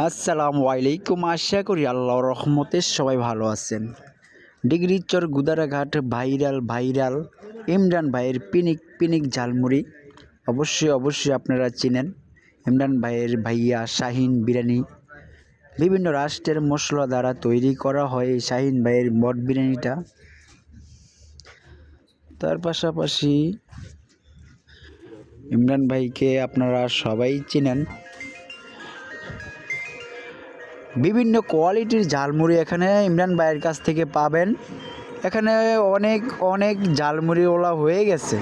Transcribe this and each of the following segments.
আসসালামু আলাইকুম। আশা করি আল্লাহর রহমতে সবাই ভালো আছেন। ডিগ্রির চর গুদারাঘাট ভাইরাল ভাইরাল ইমরান ভাইয়ের পিনিক পিনিক ঝালমুড়ি অবশ্যই আপনারা চিনেন। ইমরান ভাইয়ের ভাইয়া শাহিন বিরিয়ানি বিভিন্ন রাষ্ট্রের মশলা দ্বারা তৈরি করা হয় এই শাহিন ভাইয়ের মট বিরিয়ানিটা। তার পাশাপাশি ইমরান ভাইকে আপনারা সবাই চিনেন। বিভিন্ন কোয়ালিটির ঝালমুড়ি এখানে ইমরান ভাইয়ের কাছ থেকে পাবেন। এখানে অনেক অনেক ঝালমুড়িওয়ালা হয়ে গেছে,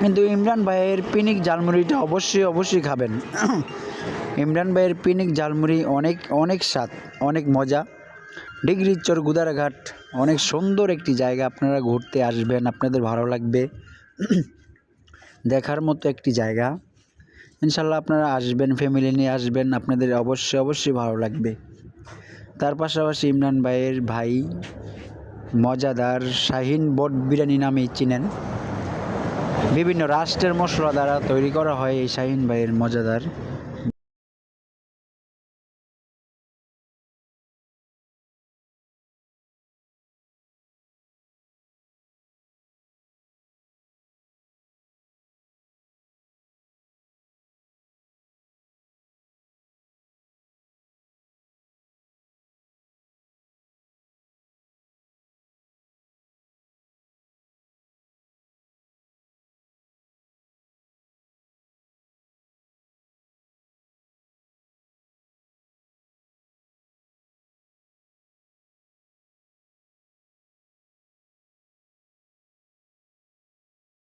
কিন্তু ইমরান ভাইয়ের পিনিক ঝালমুড়িটা অবশ্যই খাবেন। ইমরান ভাইয়ের পিনিক ঝালমুড়ি অনেক অনেক স্বাদ, অনেক মজা। ডিগ্রির চর গুদারাঘাট অনেক সুন্দর একটি জায়গা, আপনারা ঘুরতে আসবেন, আপনাদের ভালো লাগবে। দেখার মতো একটি জায়গা। ইনশাল্লাহ আপনারা আসবেন, ফ্যামিলি নিয়ে আসবেন, আপনাদের অবশ্যই ভালো লাগবে। তার পাশাপাশি ইমরান ভাইয়ের ভাই মজাদার শাহিন বট বিরিয়ানি নামে চিনেন। বিভিন্ন রাষ্ট্রের মশলা দ্বারা তৈরি করা হয় এই শাহিন ভাইয়ের মজাদার